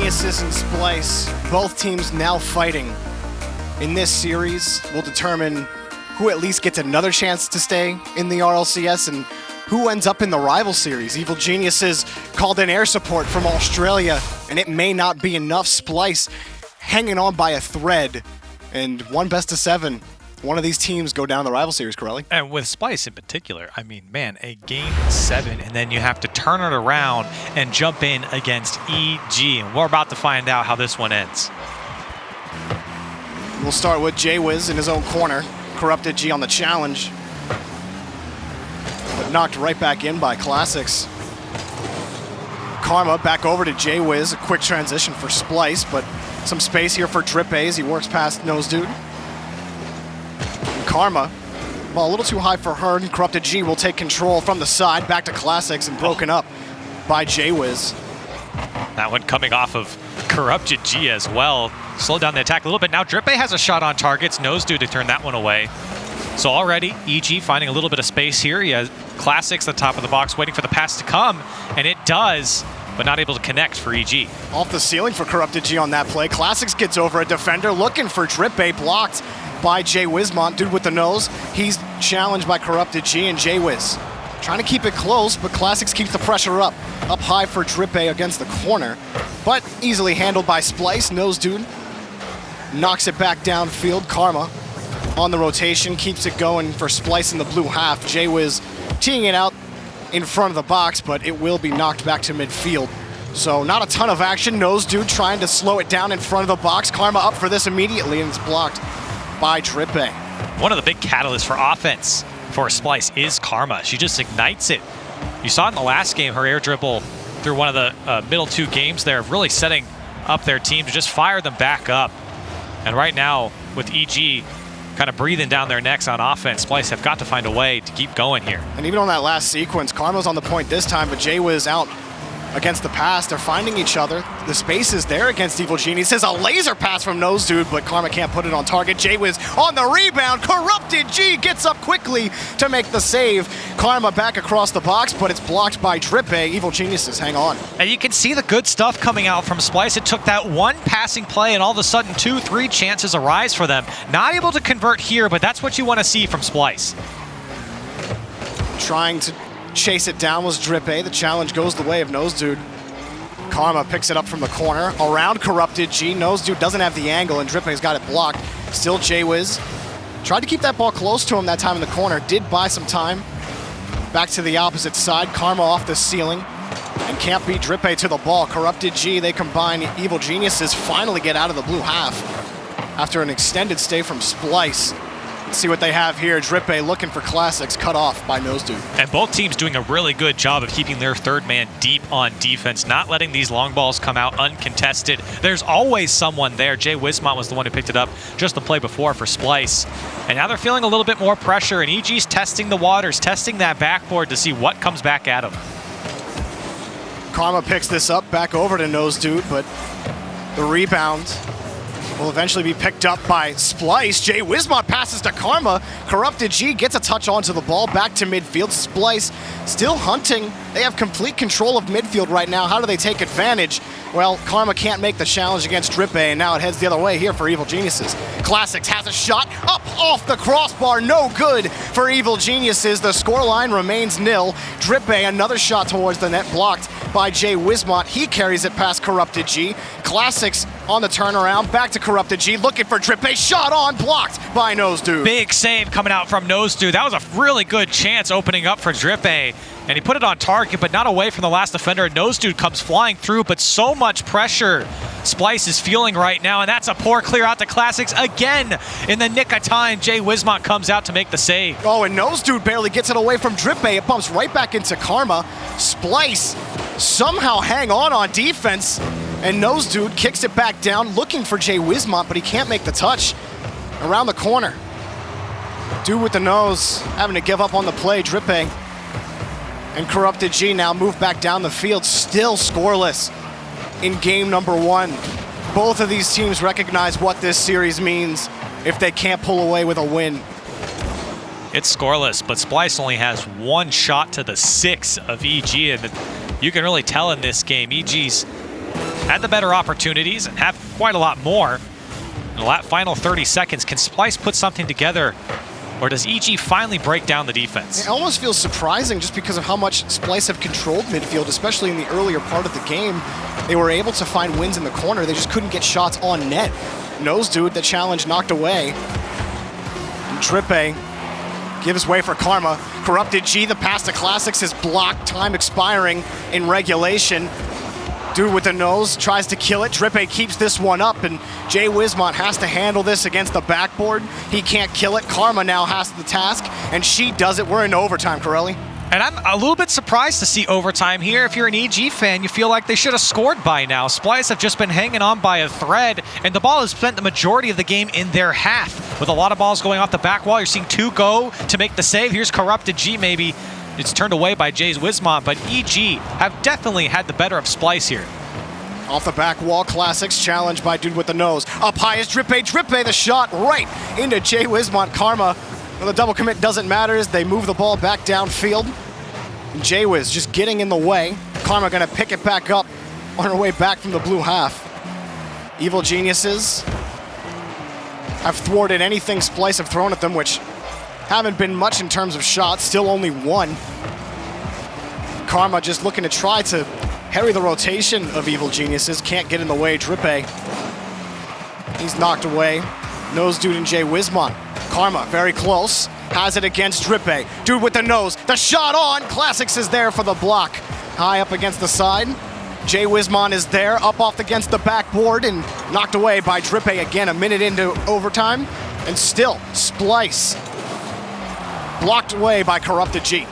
Geniuses and Splyce, both teams now fighting. In this series, will determine who at least gets another chance to stay in the RLCS and who ends up in the rival series. Evil Geniuses called in air support from Australia, and it may not be enough. Splyce hanging on by a thread, and one best of 7. One of these teams go down the rival series, Corelli. And with Splyce in particular, I mean, man, a game 7, and then you have to turn it around and jump in against EG. And we're about to find out how this one ends. We'll start with Jwiz in his own corner. Corrupted G on the challenge, but knocked right back in by Classics. Karma back over to Jwiz. A quick transition for Splyce, but some space here for Drip A as he works past Nose Dude. Karma, well, a little too high for her, and Corrupted G will take control from the side, back to Classics, and broken up by Jwiz. That one coming off of Corrupted G as well. Slowed down the attack a little bit. Now Drip A has a shot on targets. Nose Dude to turn that one away. So already, EG finding a little bit of space here. He has Classics at the top of the box, waiting for the pass to come, and it does, but not able to connect for EG. Off the ceiling for Corrupted G on that play. Classics gets over a defender, looking for Drip A, blocked by Jwizmont, dude with the nose. He's challenged by Corrupted G, and Jwiz trying to keep it close, but Classics keeps the pressure up high for Drip A against the corner, but easily handled by Splyce. Nose Dude knocks it back downfield. Karma on the rotation, keeps it going for Splyce in the blue half. Jwiz teeing it out in front of the box, but it will be knocked back to midfield. So not a ton of action. Nose Dude trying to slow it down in front of the box. Karma up for this immediately, and it's blocked by Drip A. One of the big catalysts for offense for Splyce is Karma. She just ignites it. You saw in the last game her air dribble through one of the middle 2 games there, really setting up their team to just fire them back up. And right now, with EG kind of breathing down their necks on offense, Splyce have got to find a way to keep going here. And even on that last sequence, Karma's on the point this time, but Jwiz out against the pass. They're finding each other. The space is there against Evil Geniuses. A laser pass from Nose Dude, but Karma can't put it on target. Jwiz on the rebound. Corrupted G gets up quickly to make the save. Karma back across the box, but it's blocked by Drip A. Evil Geniuses hang on. And you can see the good stuff coming out from Splyce. It took that one passing play, and all of a sudden 2-3 chances arise for them. Not able to convert here, but that's what you want to see from Splyce. Trying to chase it down was Drip A. The challenge goes the way of Nose Dude. Karma picks it up from the corner around Corrupted G. Nose Dude doesn't have the angle, and Drip A's got it blocked. Still Jwiz tried to keep that ball close to him that time in the corner. Did buy some time. Back to the opposite side. Karma off the ceiling and can't beat Drip A to the ball. Corrupted G, they combine. Evil Geniuses finally get out of the blue half after an extended stay from Splyce. Let's see what they have here. Drip A looking for Classics, cut off by Nose Dude. And both teams doing a really good job of keeping their third man deep on defense, not letting these long balls come out uncontested. There's always someone there. Jwizmont was the one who picked it up just the play before for Splyce. And now they're feeling a little bit more pressure, and EG's testing the waters, testing that backboard to see what comes back at him. Karma picks this up, back over to Nose Dude, but the rebound will eventually be picked up by Splyce. Jwizmont passes to Karma. Corrupted G gets a touch onto the ball, back to midfield. Splyce still hunting. They have complete control of midfield right now. How do they take advantage? Well, Karma can't make the challenge against Drip A, and now it heads the other way here for Evil Geniuses. Classics has a shot up off the crossbar. No good for Evil Geniuses. The scoreline remains nil. Drip A, another shot towards the net, blocked by Jwizmont. He carries it past Corrupted G. Classics on the turnaround, back to Corrupted G, looking for Drip A. Shot on, blocked by Nose Dude. Big save coming out from Nose Dude. That was a really good chance opening up for Drip A. And he put it on target, but not away from the last defender. Nose Dude comes flying through, but so much pressure Splyce is feeling right now, and that's a poor clear out to Classics again. In the nick of time, Jwizmont comes out to make the save. Oh, and Nose Dude barely gets it away from Drip A. It bumps right back into Karma. Splyce somehow hang on defense, and Nose Dude kicks it back down, looking for Jwizmont, but he can't make the touch. Around the corner. Dude with the nose, having to give up on the play. Drip A and Corrupted G now move back down the field, still scoreless in game number 1. Both of these teams recognize what this series means if they can't pull away with a win. It's scoreless, but Splyce only has one shot to the 6 of EG, and you can really tell in this game, EG's had the better opportunities and have quite a lot more. In the final 30 seconds, can Splyce put something together, or does EG finally break down the defense? It almost feels surprising just because of how much Splyce have controlled midfield, especially in the earlier part of the game. They were able to find wins in the corner. They just couldn't get shots on net. Nose Dude, the challenge knocked away. And Drippe gives way for Karma. Corrupted G, the pass to Classics is blocked, time expiring in regulation. Dude with the nose tries to kill it. Drippe keeps this one up, and Jay Wismont has to handle this against the backboard. He can't kill it. Karma now has the task, and she does it. We're in overtime, Corelli. And I'm a little bit surprised to see overtime here. If you're an EG fan, you feel like they should have scored by now. Splyce have just been hanging on by a thread, and the ball has spent the majority of the game in their half. With a lot of balls going off the back wall, you're seeing 2 go to make the save. Here's Corrupted G maybe. It's turned away by Jay's Wismont, but EG have definitely had the better of Splyce here. Off the back wall, Classics challenged by Dude with the nose. Up high is Drippe. Drippe, the shot right into Jay Wismont. Karma, well, the double commit doesn't matter as they move the ball back downfield. And Jay Wiz just getting in the way. Karma gonna pick it back up on her way back from the blue half. Evil Geniuses have thwarted anything Splyce have thrown at them, which haven't been much in terms of shots, still only 1. Karma just looking to try to harry the rotation of Evil Geniuses, can't get in the way. Drippe, he's knocked away. Nose Dude and Jay Wismont. Karma very close, has it against Drippe. Dude with the nose, the shot on. Classics is there for the block. High up against the side. Jay Wismont is there, up off against the backboard and knocked away by Drippe again, a minute into overtime. And still, Splyce blocked away by Corrupted G.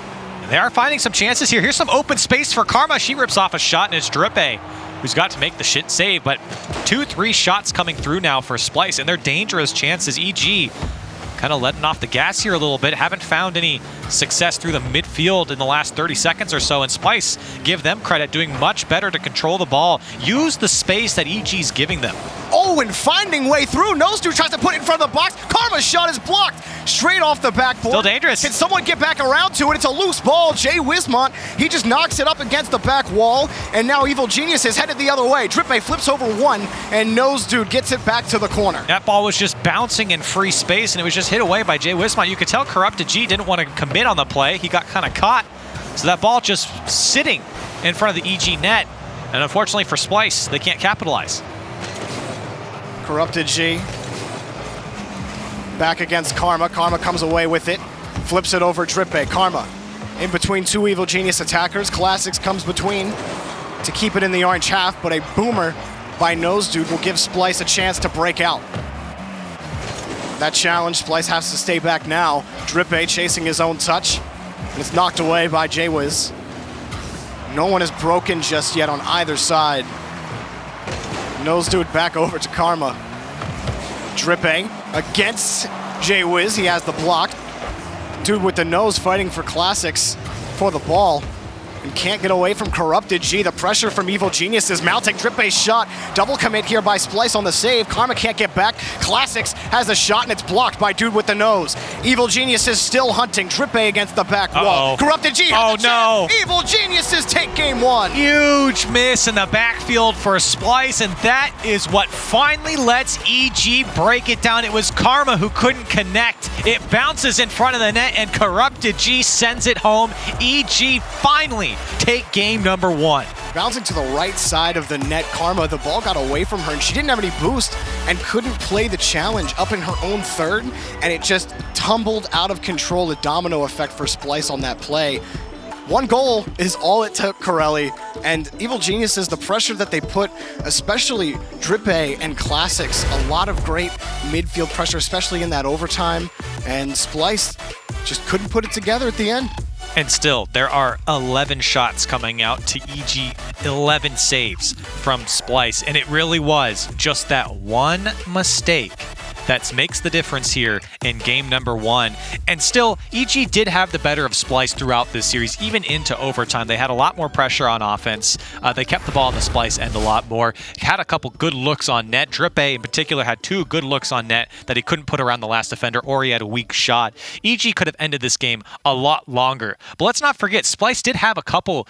They are finding some chances here. Here's some open space for Karma. She rips off a shot, and it's Drippe who's got to make the shit save. But 2-3 shots coming through now for Splyce, and they're dangerous chances. EG kind of letting off the gas here a little bit. Haven't found any success through the midfield in the last 30 seconds or so, and Splyce, give them credit, doing much better to control the ball, use the space that EG's giving them. Oh, and finding way through. Nose Dude tries to put it in front of the box. Karma's shot is blocked straight off the backboard. Still dangerous. Can someone get back around to it? It's a loose ball. Jay Wismont, he just knocks it up against the back wall, and now Evil Genius is headed the other way. Drippe flips over 1, and Nose Dude gets it back to the corner. That ball was just bouncing in free space, and it was just hit away by Jay Wismont. You could tell Corrupted G didn't want to commit on the play. He got kind of caught, so that ball just sitting in front of the EG net, and unfortunately for Splyce, they can't capitalize. Corrupted G back against Karma. Karma comes away with it, flips it over Drippe. Karma in between 2 Evil Genius attackers. Classics comes between to keep it in the orange half, but a boomer by Nose Dude will give Splyce a chance to break out. That challenge, Splyce has to stay back now. Drippe chasing his own touch, and it's knocked away by Jaywiz. No one is broken just yet on either side. Nose Dude back over to Karma. Drippe against Jaywiz, he has the block. Dude with the nose fighting for Classics for the ball. And can't get away from Corrupted G. The pressure from Evil Genius is mounting. Drippe's shot. Double commit here by Splyce on the save. Karma can't get back. Classics has a shot and it's blocked by Dude with the nose. Evil Genius is still hunting. Drippe against the back wall. Corrupted G has a chance. Evil Geniuses take game 1. Huge miss in the backfield for Splyce, and that is what finally lets EG break it down. It was Karma who couldn't connect. It bounces in front of the net and Corrupted G sends it home. EG finally take game number 1. Bouncing to the right side of the net, Karma, the ball got away from her and she didn't have any boost and couldn't play the challenge up in her own third, and it just tumbled out of control. A domino effect for Splyce on that play. 1 goal is all it took, Corelli, and Evil Geniuses, the pressure that they put, especially Drippe and Classics, a lot of great midfield pressure, especially in that overtime, and Splyce just couldn't put it together at the end. And still, there are 11 shots coming out to EG, 11 saves from Splyce, and it really was just that one mistake that makes the difference here in game number 1. And still, EG did have the better of Splyce throughout this series, even into overtime. They had a lot more pressure on offense. They kept the ball on the Splyce end a lot more. Had a couple good looks on net. Drippe in particular had 2 good looks on net that he couldn't put around the last defender, or he had a weak shot. EG could have ended this game a lot longer. But let's not forget, Splyce did have a couple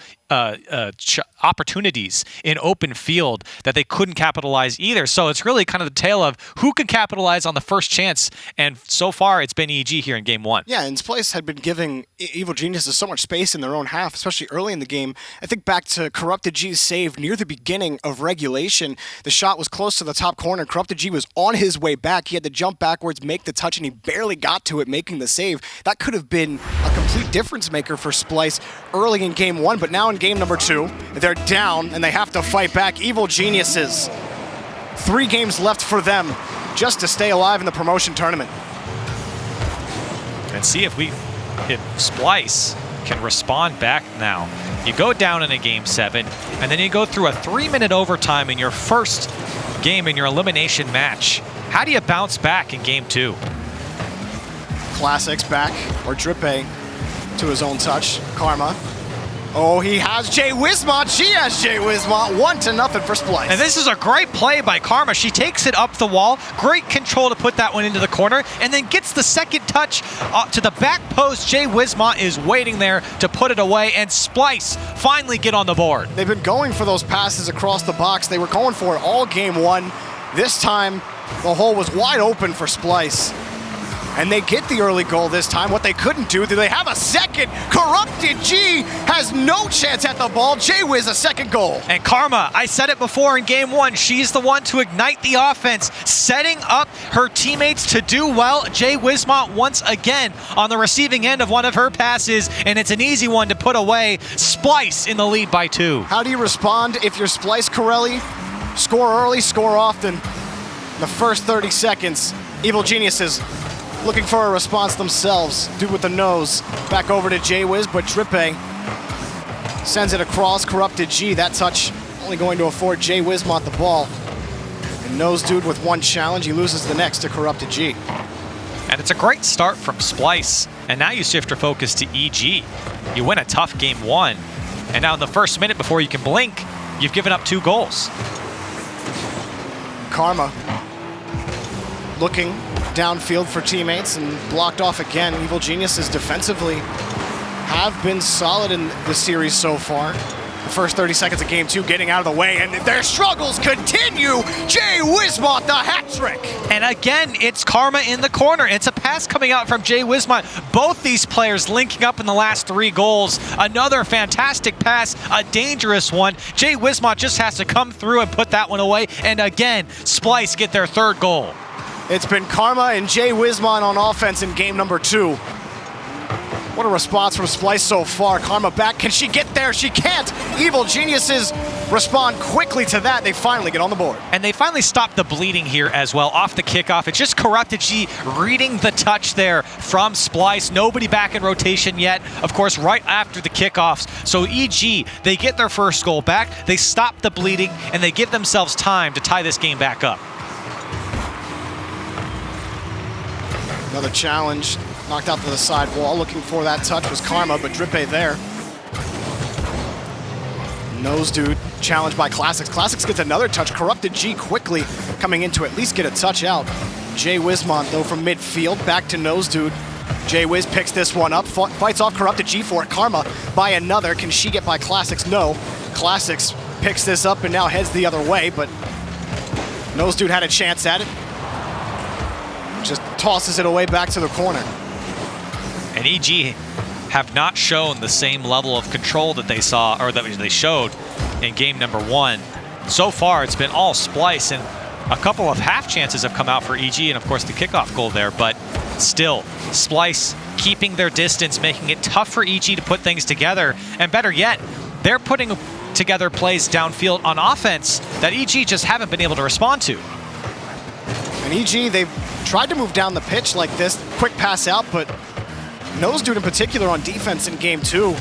opportunities in open field that they couldn't capitalize either. So it's really kind of the tale of who can capitalize on the first chance, and so far it's been EG here in game 1. Yeah, and Splyce had been giving Evil Geniuses so much space in their own half, especially early in the game. I think back to Corrupted G's save near the beginning of regulation. The shot was close to the top corner. Corrupted G was on his way back. He had to jump backwards, make the touch, and he barely got to it, making the save. That could have been a complete difference maker for Splyce early in game 1, but now in game number 2, they're down and they have to fight back. Evil Geniuses, 3 games left for them just to stay alive in the promotion tournament. And see if Splyce can respond back now. You go down in a game 7, and then you go through a 3-minute overtime in your first game in your elimination match. How do you bounce back in game 2? Classics back, or Drippe to his own touch. Karma. Oh, he has Jay Wismont. She has Jay Wismont. 1-0 for Splyce. And this is a great play by Karma. She takes it up the wall. Great control to put that one into the corner, and then gets the second touch to the back post. Jay Wismont is waiting there to put it away, and Splyce finally get on the board. They've been going for those passes across the box. They were going for it all game 1. This time, the hole was wide open for Splyce. And they get the early goal this time. What they couldn't do they have a second? Corrupted G has no chance at the ball. Jay-Wiz a second goal. And Karma, I said it before in game 1, she's the one to ignite the offense, setting up her teammates to do well. Jay Wismont once again on the receiving end of one of her passes, and it's an easy one to put away. Splyce in the lead by 2. How do you respond if you're Splyce Corelli? Score early, score often. The first 30 seconds, Evil Geniuses looking for a response themselves. Dude with the nose. Back over to Jay-Wiz, but Drippe sends it across. Corrupted G, that touch only going to afford Jay Wismont the ball. And Nose Dude with 1 challenge, he loses the next to Corrupted G. And it's a great start from Splyce. And now you shift your focus to EG. You win a tough game 1. And now in the first minute before you can blink, you've given up 2 goals. Karma looking downfield for teammates and blocked off again. Evil Geniuses defensively have been solid in the series so far. The first 30 seconds of game 2 getting out of the way, and their struggles continue. Jay Wismont, the hat trick. And again, it's Karma in the corner. It's a pass coming out from Jay Wismont. Both these players linking up in the last 3 goals. Another fantastic pass, a dangerous one. Jay Wismont just has to come through and put that one away. And again, Splyce get their 3rd goal. It's been Karma and Jay Wismont on offense in game number 2. What a response from Splyce so far. Karma back. Can she get there? She can't. Evil Geniuses respond quickly to that. They finally get on the board. And they finally stop the bleeding here as well off the kickoff. It's just Corrupted G reading the touch there from Splyce. Nobody back in rotation yet. Of course, right after the kickoffs. So EG, they get their first goal back. They stop the bleeding, and they give themselves time to tie this game back up. Another challenge, knocked out to the side wall. Looking for that touch was Karma, but Drippe there. Nose Dude, challenged by Classics. Classics gets another touch. Corrupted G quickly coming in to at least get a touch out. Jay Wismont, though, from midfield, back to Nose Dude. Jay Wiz picks this one up, fights off Corrupted G for it. Karma by another. Can she get by Classics? No. Classics picks this up and now heads the other way, but Nose Dude had a chance at it. Just tosses it away back to the corner. And EG have not shown the same level of control that they saw, or that they showed in game number 1. So far, it's been all Splyce, and a couple of half chances have come out for EG, and of course the kickoff goal there, but still, Splyce keeping their distance, making it tough for EG to put things together, and better yet, they're putting together plays downfield on offense that EG just haven't been able to respond to. And EG, they've tried to move down the pitch like this, quick pass out, but Nose Dude in particular on defense in game 2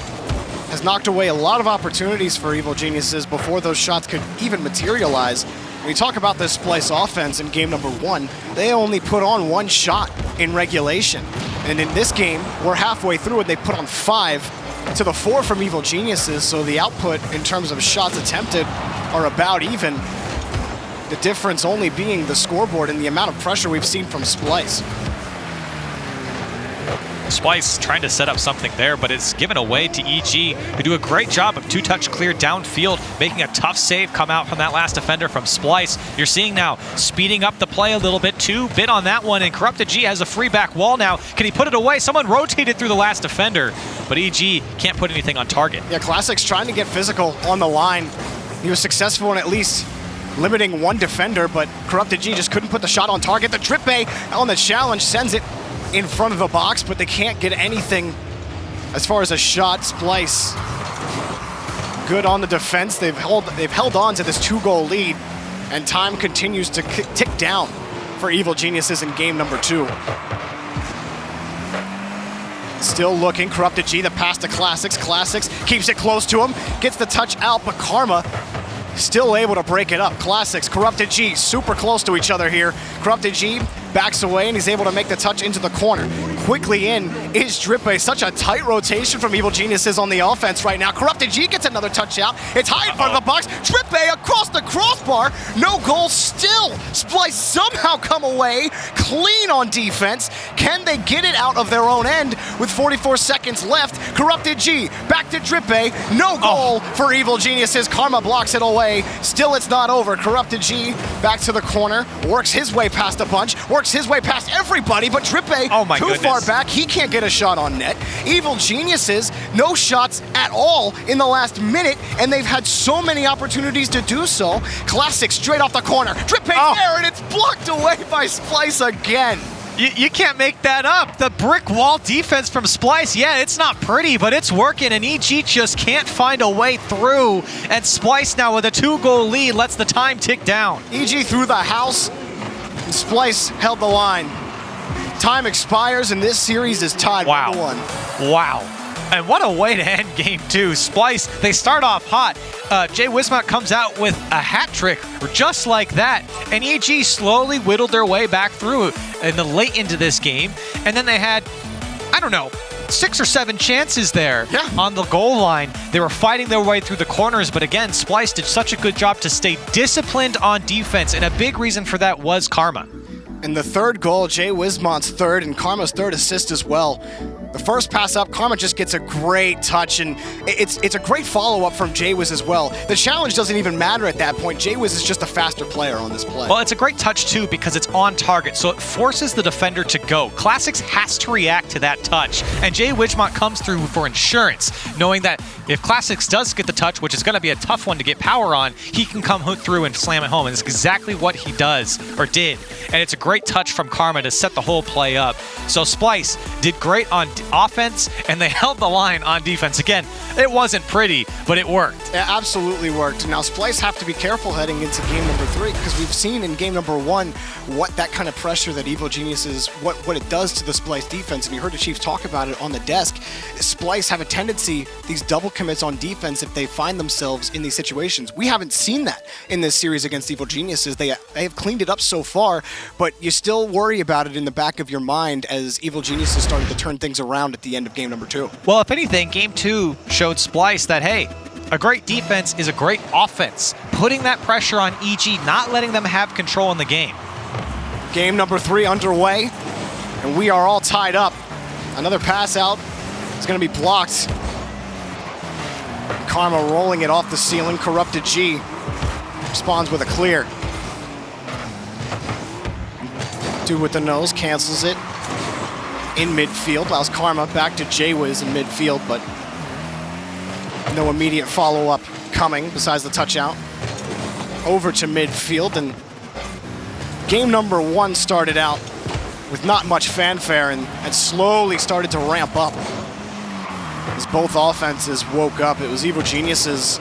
has knocked away a lot of opportunities for Evil Geniuses before those shots could even materialize. When you talk about this Splyce offense in game number 1, they only put on 1 shot in regulation. And in this game, we're halfway through and they put on 5 to the 4 from Evil Geniuses, so the output in terms of shots attempted are about even. The difference only being the scoreboard and the amount of pressure we've seen from Splyce. Splyce trying to set up something there, but it's given away to EG, who do a great job of 2-touch clear downfield, making a tough save come out from that last defender from Splyce. You're seeing now speeding up the play a little bit, 2-bit on that one, and Corrupted G has a free back wall now. Can he put it away? Someone rotated through the last defender, but EG can't put anything on target. Yeah, Classic's trying to get physical on the line. He was successful in at least limiting 1 defender, but Corrupted G just couldn't put the shot on target. The drip bay on the challenge sends it in front of the box, but they can't get anything as far as a shot. Splyce good on the defense. They've held on to this 2-goal lead, and time continues to tick down for Evil Geniuses in game number 2. Still looking, Corrupted G, the pass to Classics. Classics keeps it close to him, gets the touch out, but Karma still able to break it up. Classics, Corrupted G, super close to each other here. Corrupted G backs away and he's able to make the touch into the corner. Quickly in is Drippe. Such a tight rotation from Evil Geniuses on the offense right now. Corrupted G gets another touch out. It's high in front of the box. Drippe across the crossbar. No goal still. Splyce somehow come away clean on defense. Can they get it out of their own end with 44 seconds left? Corrupted G back to Drippe. No goal for Evil Geniuses. Karma blocks it away. Still it's not over. Corrupted G back to the corner. Works his way past a bunch. Works his way past everybody, but Drippe too far back. He can't get a shot on net. Evil Geniuses, no shots at all in the last minute, and they've had so many opportunities to do so. Classic straight off the corner. Drippe's there, and it's blocked away by Splyce again. You can't make that up. The brick wall defense from Splyce, yeah, it's not pretty, but it's working, and EG just can't find a way through. And Splyce now with a 2-goal lead lets the time tick down. EG through the house, and Splyce held the line. Time expires, and this series is tied 1-1. Wow. And what a way to end game 2. Splyce, they start off hot. Jay Wismont comes out with a hat trick just like that. And EG slowly whittled their way back through in the late into this game. And then they had, I don't know, 6 or 7 chances there on the goal line. They were fighting their way through the corners, but again, Splyce did such a good job to stay disciplined on defense, and a big reason for that was Karma. And the 3rd goal, Jay Wismont's 3rd, and Karma's 3rd assist as well. The first pass up, Karma just gets a great touch, and it's a great follow-up from Jaywiz as well. The challenge doesn't even matter at that point. Jaywiz is just a faster player on this play. Well, it's a great touch, too, because it's on target, so it forces the defender to go. Classics has to react to that touch, and Jay Wismont comes through for insurance, knowing that if Classics does get the touch, which is going to be a tough one to get power on, he can come through and slam it home, and it's exactly what he does, or did. And it's a great touch from Karma to set the whole play up. So Splyce did great on offense, and they held the line on defense. Again, it wasn't pretty, but it worked. It absolutely worked. Now, Splyce have to be careful heading into game number 3, because we've seen in game number 1 what that kind of pressure that Evil Geniuses, what it does to the Splyce defense, and you heard the Chief talk about it on the desk. Splyce have a tendency, these double commits on defense, if they find themselves in these situations. We haven't seen that in this series against Evil Geniuses. They have cleaned it up so far, but you still worry about it in the back of your mind as Evil Geniuses started to turn things around at the end of game number 2. Well, if anything, game 2 showed Splyce that, hey, a great defense is a great offense. Putting that pressure on EG, not letting them have control in the game. Game number 3 underway, and we are all tied up. Another pass out is going to be blocked. Karma rolling it off the ceiling. Corrupted G responds with a clear. Dude with the nose cancels it in midfield. Allows Karma back to Jaywiz in midfield, but no immediate follow-up coming besides the touch out. Over to midfield, and game number 1 started out with not much fanfare and slowly started to ramp up as both offenses woke up. It was Evil Geniuses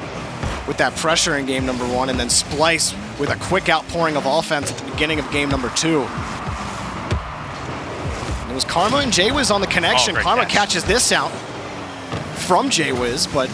with that pressure in game number 1, and then Splyce with a quick outpouring of offense at the beginning of game number 2. It was Karma and Jaywiz on the connection. Karma catches this out from Jaywiz, but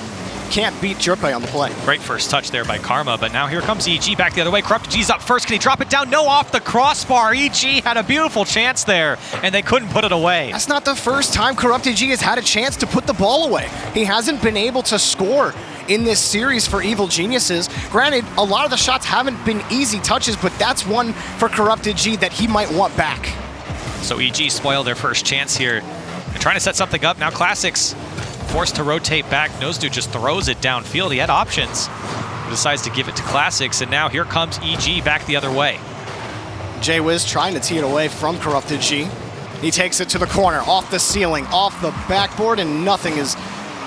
can't beat Drippe on the play. Great first touch there by Karma, but now here comes EG back the other way. Corrupted G's up first. Can he drop it down? No, off the crossbar. EG had a beautiful chance there, and they couldn't put it away. That's not the first time Corrupted G has had a chance to put the ball away. He hasn't been able to score in this series for Evil Geniuses. Granted, a lot of the shots haven't been easy touches, but that's one for Corrupted G that he might want back. So EG spoiled their first chance here. They're trying to set something up. Now Classics forced to rotate back. Nosedude just throws it downfield. He had options. He decides to give it to Classics, and now here comes EG back the other way. J-Wiz trying to tee it away from Corrupted G. He takes it to the corner, off the ceiling, off the backboard, and nothing is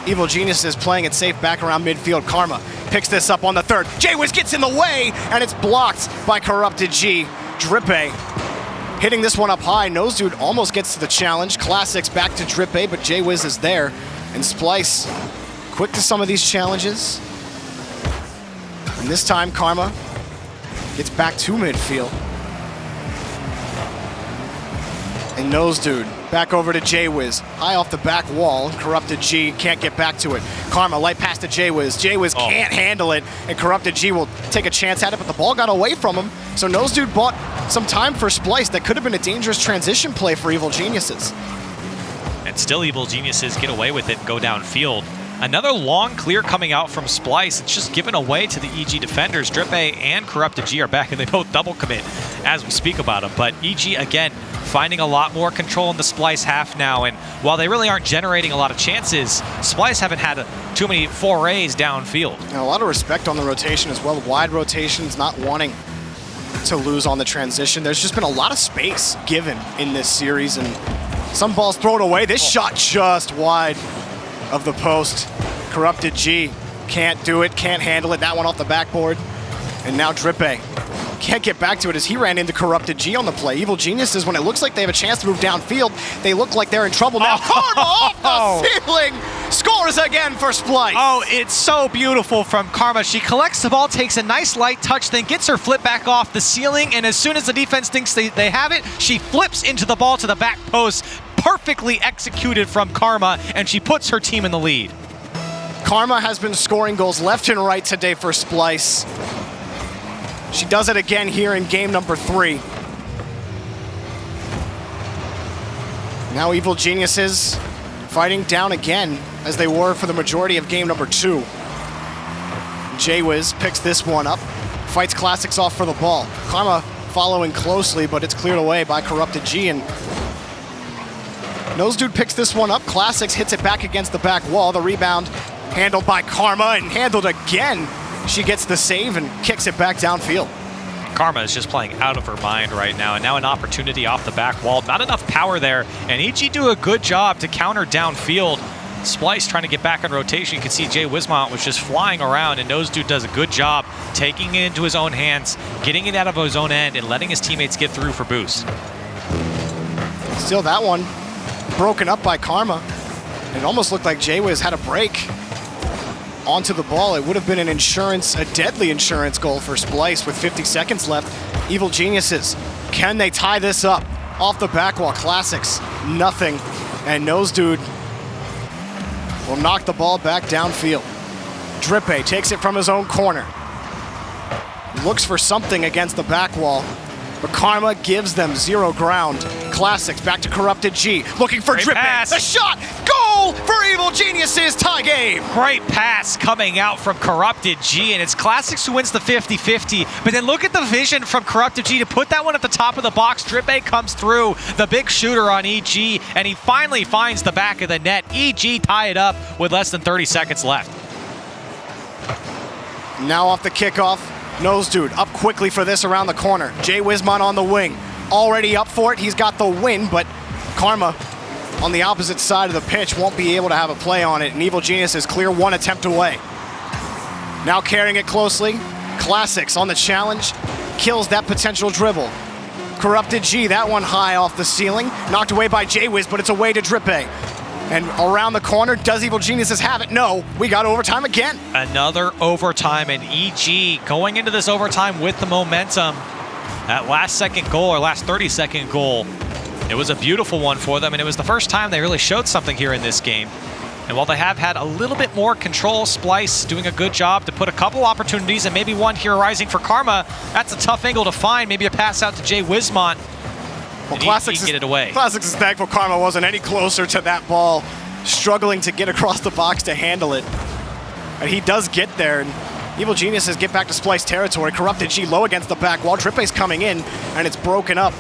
Evil Geniuses playing it safe back around midfield. Karma picks this up on the third. J-Wiz gets in the way, and it's blocked by Corrupted G. Drippe hitting this one up high. Nosedude almost gets to the challenge. Classics back to Drippe, but J-Wiz is there. And Splyce quick to some of these challenges. And this time, Karma gets back to midfield. And Nosedude back over to J-Wiz. High off the back wall. Corrupted G can't get back to it. Karma light pass to J-Wiz. J-Wiz can't handle it, and Corrupted G will take a chance at it, but the ball got away from him. So Nosedude bought some time for Splyce. That could have been a dangerous transition play for Evil Geniuses. And still Evil Geniuses get away with it and go downfield. Another long clear coming out from Splyce. It's just given away to the EG defenders. Drippe and Corrupted G are back, and they both double commit as we speak about them. But EG, again, finding a lot more control in the Splyce half now. And while they really aren't generating a lot of chances, Splyce haven't had too many forays downfield. And a lot of respect on the rotation as well. Wide rotations, not wanting to lose on the transition. There's just been a lot of space given in this series, and some balls thrown away. This shot just wide of the post. Corrupted G can't do it, can't handle it. That one off the backboard. And now Drippe can't get back to it as he ran into Corrupted G on the play. Evil Geniuses, when it looks like they have a chance to move downfield, they look like they're in trouble now. Karma off the ceiling! Scores again for Splyce. Oh, it's so beautiful from Karma. She collects the ball, takes a nice light touch, then gets her flip back off the ceiling, and as soon as the defense thinks they have it, she flips into the ball to the back post. Perfectly executed from Karma, and she puts her team in the lead. Karma has been scoring goals left and right today for Splyce. She does it again here in game number 3. Now Evil Geniuses fighting down again as they were for the majority of game number 2. J-Wiz picks this one up, fights Classics off for the ball. Karma following closely, but it's cleared away by Corrupted G, and Nosedude picks this one up. Classics hits it back against the back wall. The rebound handled by Karma, and handled again. She gets the save and kicks it back downfield. Karma is just playing out of her mind right now, and now an opportunity off the back wall. Not enough power there, and EG do a good job to counter downfield. Splyce trying to get back in rotation. You can see Jay Wismont was just flying around, and Nosedude does a good job taking it into his own hands, getting it out of his own end, and letting his teammates get through for boost. Still that one broken up by Karma. It almost looked like J-Wiz had a break onto the ball. It would have been a deadly insurance goal for Splyce with 50 seconds left. Evil Geniuses, can they tie this up? Off the back wall, Classics, nothing. And Nosedude will knock the ball back downfield. Drippe takes it from his own corner. Looks for something against the back wall, but Karma gives them zero ground. Classics back to Corrupted G, looking for Great Drippe. pass. The shot, goal for Evil Geniuses, tie game. Great pass coming out from Corrupted G, and it's Classics who wins the 50-50. But then look at the vision from Corrupted G to put that one at the top of the box. Drippe comes through, the big shooter on EG, and he finally finds the back of the net. EG tie it up with less than 30 seconds left. Now off the kickoff, Nosedude up quickly for this around the corner. Jay Wismont on the wing, already up for it. He's got the win, but Karma on the opposite side of the pitch won't be able to have a play on it, and Evil Genius is clear one attempt away. Now carrying it closely, Classics on the challenge, kills that potential dribble. Corrupted G, that one high off the ceiling, knocked away by J-Wiz, but it's away to Drippe. And around the corner, does Evil Geniuses have it? No, we got overtime again. Another overtime, and EG going into this overtime with the momentum. That last second goal, or last 30-second goal, it was a beautiful one for them, and it was the first time they really showed something here in this game. And while they have had a little bit more control, Splyce doing a good job to put a couple opportunities and maybe one here rising for Karma. That's a tough angle to find. Maybe a pass out to Jay Wismont. Well, Classics get it away. Classics is thankful Karma wasn't any closer to that ball, struggling to get across the box to handle it. And he does get there. And Evil Geniuses get back to Splyce territory. Corrupted G low against the back wall. Dripe's coming in, and it's broken up,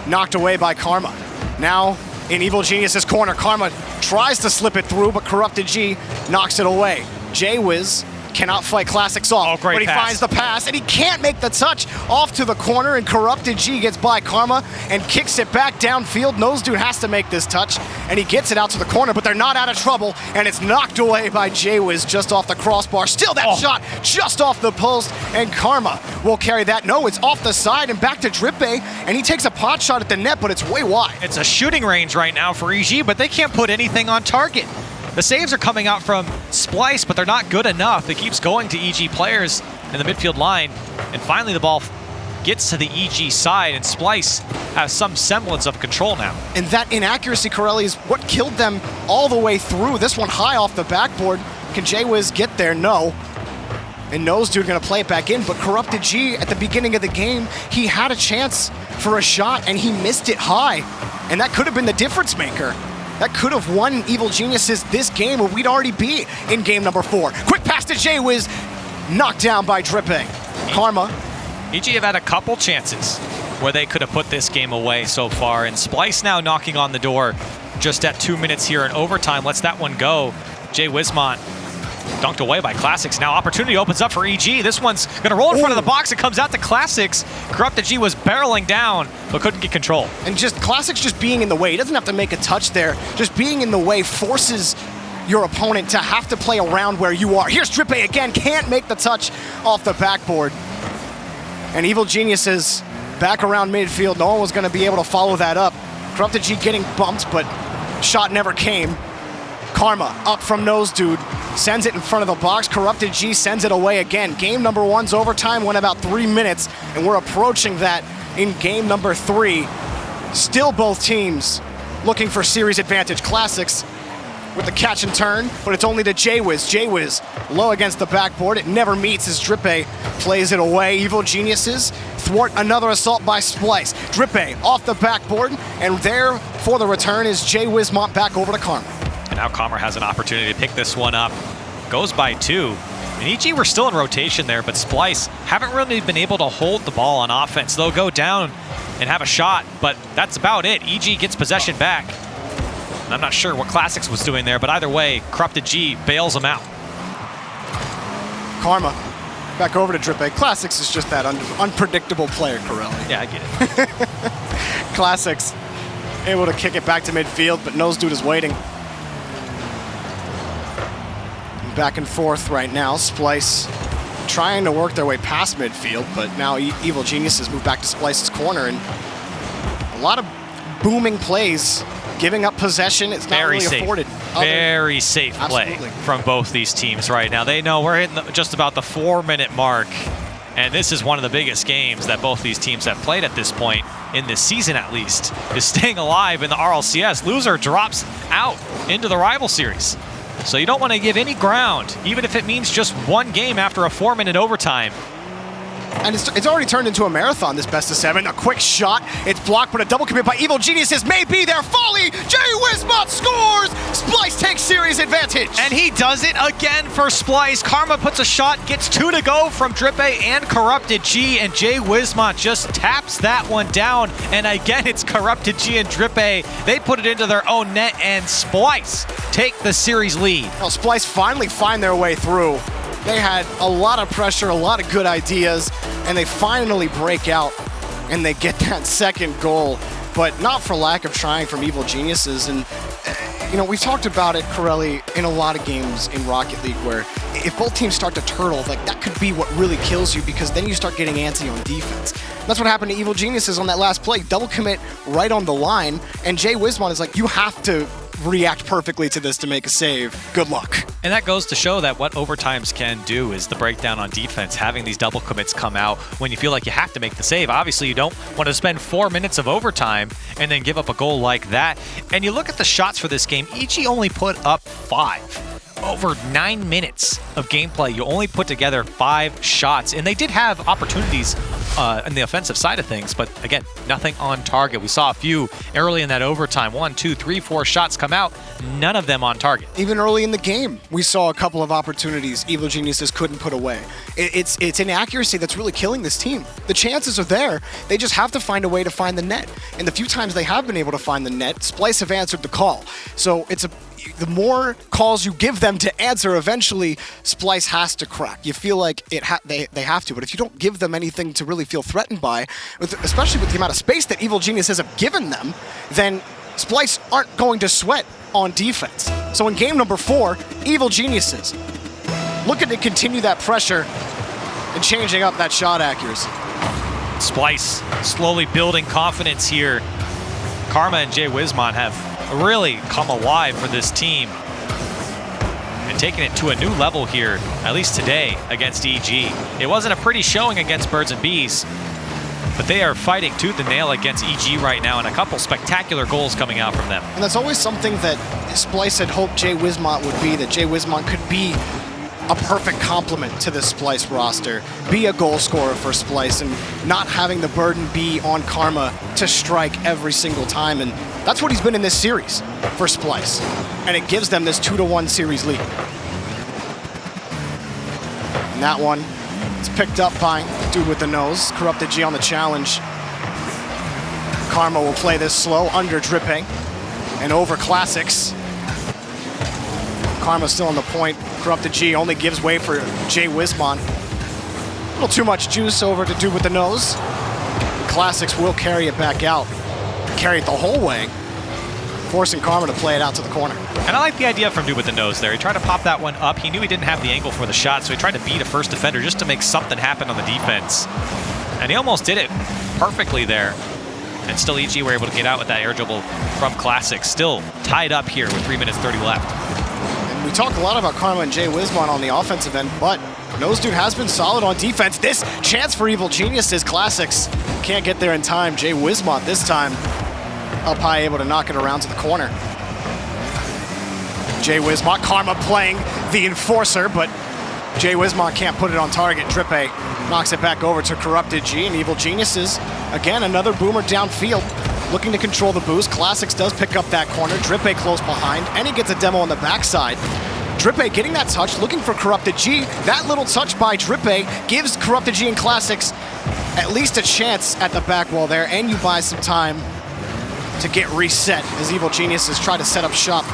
knocked away by Karma. Now in Evil Genius's corner, Karma tries to slip it through, but Corrupted G knocks it away. J-Wiz cannot fight Classics off, but he finds the pass, and he can't make the touch off to the corner, and Corrupted G gets by Karma and kicks it back downfield. Nose Dude has to make this touch, and he gets it out to the corner, but they're not out of trouble, and it's knocked away by J-Wiz just off the crossbar. Still that shot just off the post, and Karma will carry that. No, it's off the side and back to Dripe, and he takes a pot shot at the net, but it's way wide. It's a shooting range right now for EG, but they can't put anything on target. The saves are coming out from Splyce, but they're not good enough. It keeps going to EG players in the midfield line. And finally the ball gets to the EG side, and Splyce has some semblance of control now. And that inaccuracy, Corelli, is what killed them all the way through. This one high off the backboard. Can J-Wiz get there? No. And Nose Dude gonna play it back in, but Corrupted G at the beginning of the game, he had a chance for a shot and he missed it high. And that could have been the difference maker. That could have won Evil Geniuses this game, or we'd already be in game number 4. Quick pass to J-Wiz, knocked down by Dripe. Karma. EG have had a couple chances where they could have put this game away so far, and Splyce now knocking on the door just at 2 minutes here in overtime. Lets that one go. Jay Wismont dunked away by Classics. Now opportunity opens up for EG. This one's gonna roll in front of the box. It comes out to Classics. Corrupted G was barreling down, but couldn't get control. And just Classics just being in the way. He doesn't have to make a touch there. Just being in the way forces your opponent to have to play around where you are. Here's Dripe again, can't make the touch off the backboard. And Evil Geniuses back around midfield. No one was gonna be able to follow that up. Corrupted G getting bumped, but shot never came. Karma up from Nose Dude, sends it in front of the box. Corrupted G sends it away again. Game number 1's overtime went about 3 minutes, and we're approaching that in game number 3. Still both teams looking for series advantage. Classics with the catch and turn, but it's only to J-Wiz. J-Wiz low against the backboard. It never meets as Dripe plays it away. Evil Geniuses thwart another assault by Splyce. Dripe off the backboard, and there for the return is Jay Wismont back over to Karma. And now Karma has an opportunity to pick this one up. Goes by 2. And EG were still in rotation there, but Splyce haven't really been able to hold the ball on offense. They'll go down and have a shot, but that's about it. EG gets possession back. And I'm not sure what Classics was doing there, but either way, Corrupted G bails him out. Karma back over to Dripe. Classics is just that unpredictable player, Corelli. Yeah, I get it. Classics able to kick it back to midfield, but Nose Dude is waiting. Back and forth right now. Splyce trying to work their way past midfield, but now Evil Geniuses move back to Splyce's corner, and a lot of booming plays, giving up possession. It's not really afforded. Very safe play from both these teams right now. They know we're hitting just about the 4-minute mark, and this is one of the biggest games that both these teams have played at this point, in this season at least, is staying alive in the RLCS. Loser drops out into the rival series. So you don't want to give any ground, even if it means just one game after a 4-minute overtime. And it's already turned into a marathon, this best of 7. A quick shot, it's blocked, but a double commit by Evil Geniuses may be there. Folly, Jay Wismont scores! Splyce takes series advantage. And he does it again for Splyce. Karma puts a shot, gets 2 to go from Dripe and Corrupted G, and Jay Wismont just taps that one down. And again, it's Corrupted G and Dripe. They put it into their own net, and Splyce take the series lead. Well, Splyce finally find their way through. They had a lot of pressure, a lot of good ideas, and they finally break out and they get that second goal, but not for lack of trying from Evil Geniuses. And you know, we've talked about it, Corelli, in a lot of games in Rocket League where if both teams start to turtle, like that could be what really kills you, because then you start getting antsy on defense. That's what happened to Evil Geniuses on that last play. Double commit right on the line, and Jay Wismont is like, you have to react perfectly to this to make a save. Good luck. And that goes to show that what overtimes can do is the breakdown on defense, having these double commits come out when you feel like you have to make the save. Obviously, you don't want to spend 4 minutes of overtime and then give up a goal like that. And you look at the shots for this game, EG only put up 5. Over 9 minutes of gameplay, you only put together 5 shots, and they did have opportunities on the offensive side of things, but again, nothing on target. We saw a few early in that overtime, 1, 2, 3, 4 shots come out, none of them on target. Even early in the game, we saw a couple of opportunities Evil Geniuses couldn't put away. It's inaccuracy that's really killing this team. The chances are there, they just have to find a way to find the net. And the few times they have been able to find the net, Splyce have answered the call. So the more calls you give them to answer, eventually Splyce has to crack. You feel like they have to, but if you don't give them anything to really feel threatened by, especially with the amount of space that Evil Geniuses have given them, then Splyce aren't going to sweat on defense. So in game number 4, Evil Geniuses looking to continue that pressure and changing up that shot accuracy. Splyce slowly building confidence here. Karma and Jay Wismont have really come alive for this team and taking it to a new level here, at least today, against EG. It wasn't a pretty showing against Birds and Bees, but they are fighting tooth and nail against EG right now, and a couple spectacular goals coming out from them. And that's always something that Splyce had hoped Jay Wismont would be, that Jay Wismont could be a perfect complement to this Splyce roster, be a goal scorer for Splyce, and not having the burden be on Karma to strike every single time. And that's what he's been in this series for Splyce. And it gives them this 2-1 series lead. And that one is picked up by dude with the nose. Corrupted G on the challenge. Karma will play this slow under Dripping and over Classics. Karma still on the point. Corrupted G only gives way for Jay Wismont. A little too much juice over to dude with the nose. Classics will carry it back out. Carry it the whole way, forcing Karma to play it out to the corner. And I like the idea from dude with the nose there. He tried to pop that one up. He knew he didn't have the angle for the shot, so he tried to beat a first defender just to make something happen on the defense. And he almost did it perfectly there. And still EG were able to get out with that air dribble from Classics. Still tied up here with 3 minutes 30 left. We talked a lot about Karma and Jay Wismont on the offensive end, but Nose Dude has been solid on defense. This chance for Evil Geniuses. Classics can't get there in time. Jay Wismont this time up high, able to knock it around to the corner. Jay Wismont, Karma playing the enforcer, but Jay Wismont can't put it on target. Drippe knocks it back over to Corrupted G, and Evil Geniuses, again, another boomer downfield, looking to control the boost. Classics does pick up that corner. Drippe close behind, and he gets a demo on the backside. Drippe getting that touch, looking for Corrupted G. That little touch by Drippe gives Corrupted G and Classics at least a chance at the back wall there, and you buy some time to get reset as Evil Geniuses try to set up shop,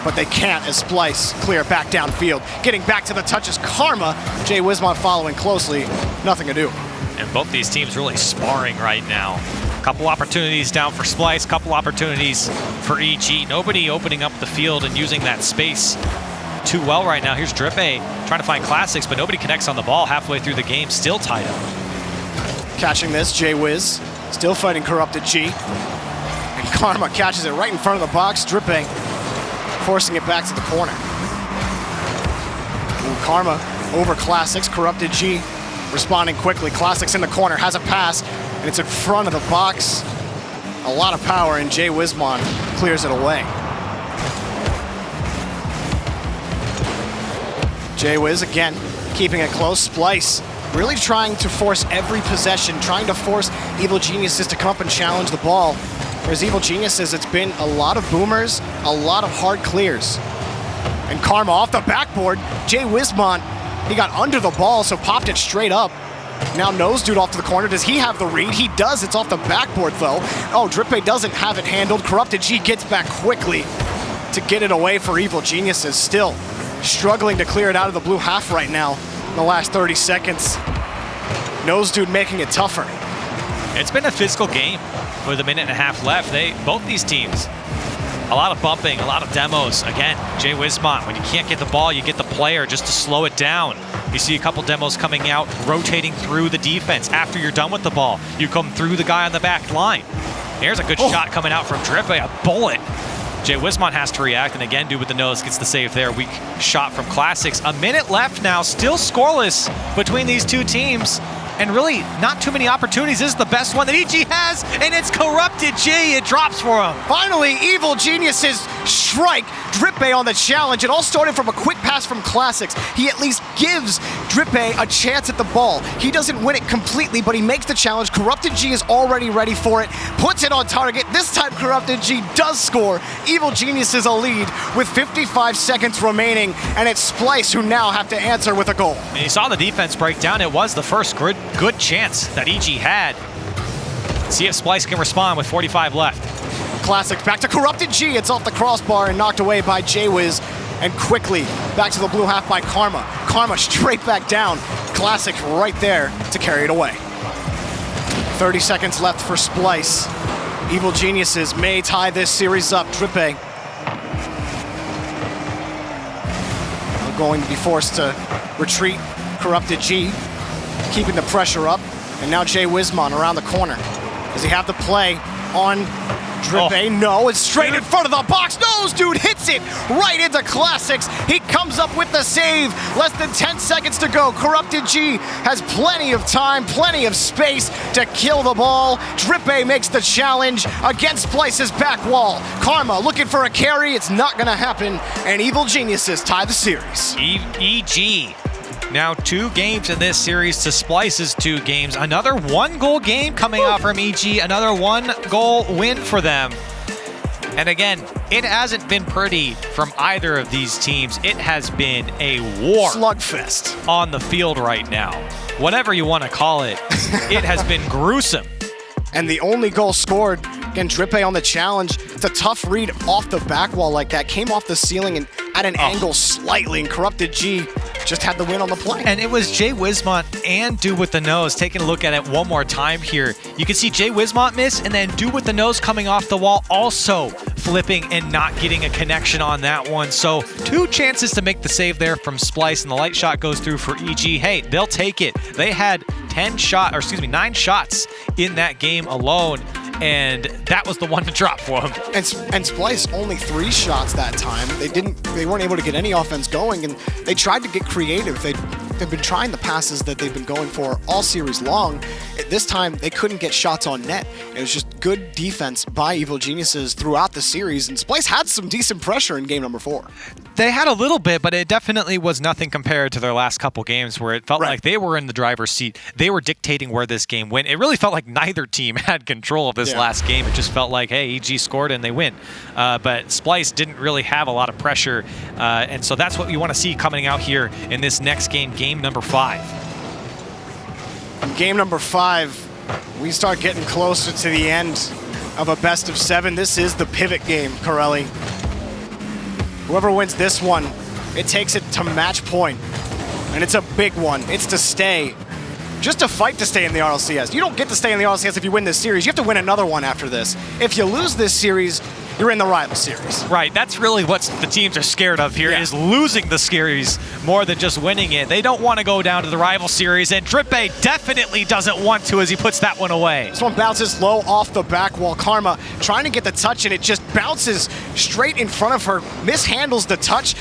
but they can't as Splyce clear back downfield. Getting back to the touches, Karma. Jay Wismont following closely, nothing to do. And both these teams really sparring right now. Couple opportunities down for Splyce, couple opportunities for EG. Nobody opening up the field and using that space too well right now. Here's Drippe trying to find Classics, but nobody connects on the ball halfway through the game, still tied up. Catching this, Jay Wiz, still fighting Corrupted G. And Karma catches it right in front of the box, Drippe forcing it back to the corner. Ooh, Karma over Classics, Corrupted G responding quickly. Classics in the corner, has a pass, and it's in front of the box. A lot of power, and Jay Wismont clears it away. Jay Wiz again, keeping it close. Splyce really trying to force every possession, trying to force Evil Geniuses to come up and challenge the ball. Whereas Evil Geniuses, it's been a lot of boomers, a lot of hard clears. And Karma off the backboard. Jay Wismont, he got under the ball, so popped it straight up. Now Nose Dude off to the corner. Does he have the read? He does. It's off the backboard, though. Oh, Drippe doesn't have it handled. Corrupted G gets back quickly to get it away for Evil Geniuses. Still struggling to clear it out of the blue half right now in the last 30 seconds. Nose Dude making it tougher. It's been a physical game with a minute and a half left. Both these teams, a lot of bumping, a lot of demos. Again, Jay Wismont, when you can't get the ball, you get the player just to slow it down. You see a couple demos coming out, rotating through the defense. After you're done with the ball, you come through the guy on the back line. Here's a good shot coming out from Drippe, a bullet. Jay Wismont has to react, and again, dude with the nose gets the save there. Weak shot from Classics. A minute left now, still scoreless between these two teams. And really, not too many opportunities. This is the best one that EG has, and it's Corrupted G. It drops for him. Finally, Evil Geniuses strike Drippe on the challenge. It all started from a quick pass from Classics. He at least gives Drippe a chance at the ball. He doesn't win it completely, but he makes the challenge. Corrupted G is already ready for it, puts it on target. This time, Corrupted G does score. Evil Geniuses a lead with 55 seconds remaining, and it's Splyce who now have to answer with a goal. And you saw the defense break down. It was the first good chance that EG had. See if Splyce can respond with 45 left. Classics back to Corrupted G. It's off the crossbar and knocked away by J-Wiz. And quickly back to the blue half by Karma. Karma straight back down. Classics right there to carry it away. 30 seconds left for Splyce. Evil Geniuses may tie this series up. Drippe going to be forced to retreat. Corrupted G keeping the pressure up, and now Jay Wismont around the corner. Does he have the play on Drippe? No, it's straight in front of the box. Nose dude hits it right into Classics. He comes up with the save. Less than 10 seconds to go. Corrupted G has plenty of time, plenty of space to kill the ball. Drippe makes the challenge against Splyce's back wall. Karma looking for a carry. It's not going to happen, and Evil Geniuses tie the series. EG. Now 2 games in this series to Splyce's 2 games. Another 1-goal game coming out from EG. Another 1-goal win for them. And again, it hasn't been pretty from either of these teams. It has been a war. Slugfest. On the field right now. Whatever you want to call it, it has been gruesome. And the only goal scored, again, Drippe on the challenge. It's a tough read off the back wall like that. Came off the ceiling and at an angle slightly, and Corrupted G just had the win on the play. And it was Jay Wismont and Dude with the Nose. Taking a look at it one more time here. You can see Jay Wismont miss, and then Dude with the Nose coming off the wall also flipping and not getting a connection on that one. So 2 chances to make the save there from Splyce, and the light shot goes through for EG. Hey, they'll take it. They had 9 shots in that game alone, and that was the one to drop for him. And Splyce only 3 shots that time. They weren't able to get any offense going, and they tried to get creative. They've been trying the passes that they've been going for all series long. This time, they couldn't get shots on net. It was just good defense by Evil Geniuses throughout the series, and Splyce had some decent pressure in game number 4. They had a little bit, but it definitely was nothing compared to their last couple games where it felt like they were in the driver's seat. They were dictating where this game went. It really felt like neither team had control of this last game. It just felt like, hey, EG scored and they win. But Splyce didn't really have a lot of pressure, and so that's what you want to see coming out here in this next game, game number 5. In game number 5, we start getting closer to the end of a best of 7. This is the pivot game, Corelli. Whoever wins this one, it takes it to match point. And it's a big one. It's to stay. Just to fight to stay in the RLCS. You don't get to stay in the RLCS if you win this series. You have to win another one after this. If you lose this series, you're in the rival series. Right, that's really what the teams are scared of here, is losing the series more than just winning it. They don't want to go down to the rival series, and Drippe definitely doesn't want to as he puts that one away. This one bounces low off the back wall. Karma trying to get the touch, and it just bounces straight in front of her. Mishandles the touch.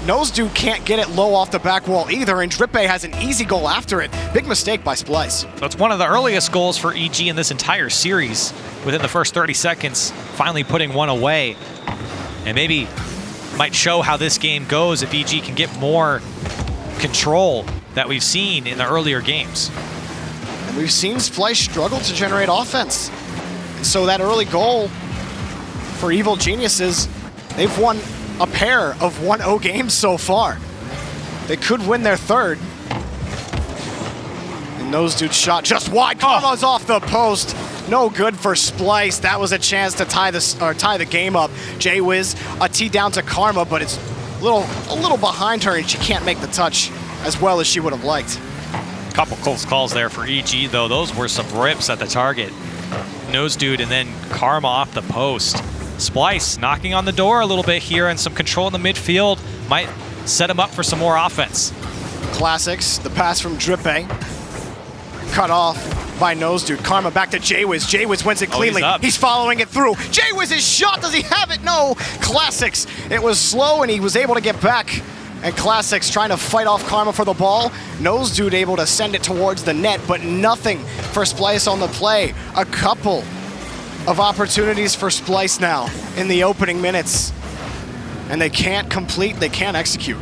Nose Dude can't get it low off the back wall either, and Drippe has an easy goal after it. Big mistake by Splyce. That's one of the earliest goals for EG in this entire series. Within the first 30 seconds, finally putting one away. And maybe might show how this game goes if EG can get more control that we've seen in the earlier games. And we've seen Splyce struggle to generate offense. And so that early goal for Evil Geniuses, they've won a pair of 1-0 games so far. They could win their third. And Nose Dude shot just wide. Karma's off the post. No good for Splyce. That was a chance to tie the game up. J-Wiz, a tee down to Karma, but it's a little behind her, and she can't make the touch as well as she would have liked. Couple close calls there for EG, though. Those were some rips at the target. Nose Dude and then Karma off the post. Splyce knocking on the door a little bit here, and some control in the midfield might set him up for some more offense. Classics, the pass from Drippe. Cut off by Nose Dude. Karma back to Jaywiz. Jaywiz wins it cleanly. He's following it through. Jaywiz's shot, does he have it? No. Classics, it was slow and he was able to get back. And Classics trying to fight off Karma for the ball. Nose Dude able to send it towards the net, but nothing for Splyce on the play. A couple of opportunities for Splyce now in the opening minutes. And they can't complete, they can't execute.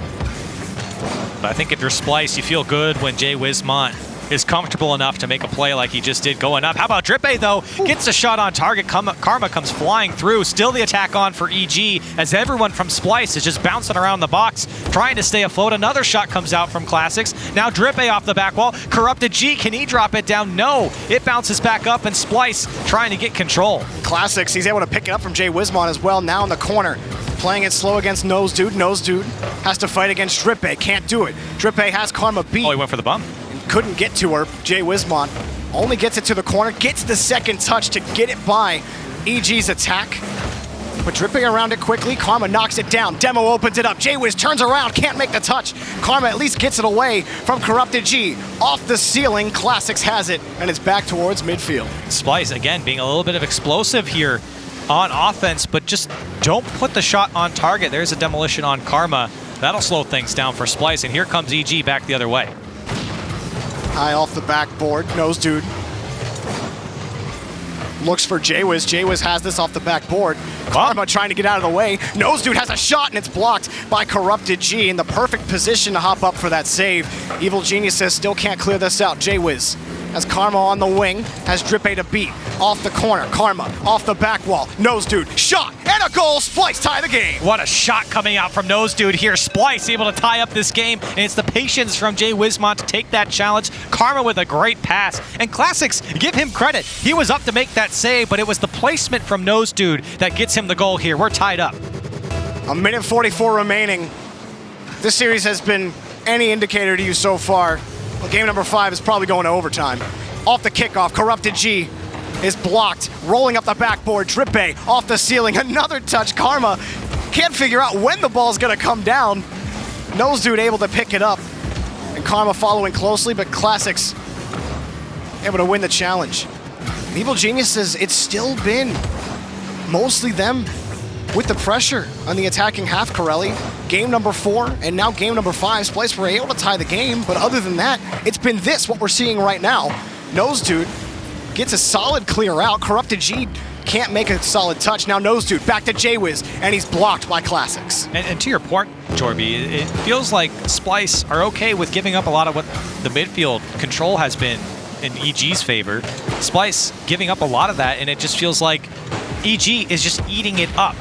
But I think if you're Splyce, you feel good when Jay Wismont is comfortable enough to make a play like he just did going up. How about Drippe, though? Gets a shot on target. Karma comes flying through. Still the attack on for EG as everyone from Splyce is just bouncing around the box, trying to stay afloat. Another shot comes out from Classics. Now Drippe off the back wall. Corrupted G, can he drop it down? No. It bounces back up, and Splyce trying to get control. Classics, he's able to pick it up from Jay Wismont as well. Now in the corner, playing it slow against Nose Dude. Nose Dude has to fight against Drippe. Can't do it. Drippe has Karma beat. Oh, he went for the bump. Couldn't get to her. Jay Wismont only gets it to the corner, gets the second touch to get it by EG's attack. But Drippe around it quickly. Karma knocks it down. Demo opens it up. Jaywiz turns around, can't make the touch. Karma at least gets it away from Corrupted G. Off the ceiling, Classics has it, and it's back towards midfield. Splyce, again, being a little bit of explosive here on offense, but just don't put the shot on target. There's a demolition on Karma. That'll slow things down for Splyce, and here comes EG back the other way. High off the backboard, Nose Dude looks for Jaywiz. Jaywiz has this off the backboard. Karma trying to get out of the way. Nose Dude has a shot and it's blocked by Corrupted G in the perfect position to hop up for that save. Evil Geniuses still can't clear this out. Jaywiz has Karma on the wing, has Drippe to beat. Off the corner, Karma off the back wall. Nose Dude, shot, and a goal. Splyce tie the game. What a shot coming out from Nose Dude here. Splyce able to tie up this game, and it's the patience from Jay Wismont to take that challenge. Karma with a great pass, and Classics, give him credit. He was up to make that save, but it was the placement from Nose Dude that gets him the goal here. We're tied up. A minute 44 remaining. This series has been any indicator to you so far. Well, game number 5 is probably going to overtime. Off the kickoff, Corrupted G is blocked. Rolling up the backboard, Drippe off the ceiling. Another touch. Karma can't figure out when the ball's going to come down. Nose Dude able to pick it up. And Karma following closely, but Classics able to win the challenge. Evil Geniuses, it's still been mostly them with the pressure on the attacking half, Corelli. Game number 4 and now game number 5. Splyce were able to tie the game, but other than that, it's been this, what we're seeing right now. Nose Dude gets a solid clear out. Corrupted G can't make a solid touch. Now Nose Dude back to Jaywiz, and he's blocked by Classics. And to your point, Jorby, it feels like Splyce are okay with giving up a lot of what the midfield control has been in EG's favor. Splyce giving up a lot of that, and it just feels like EG is just eating it up.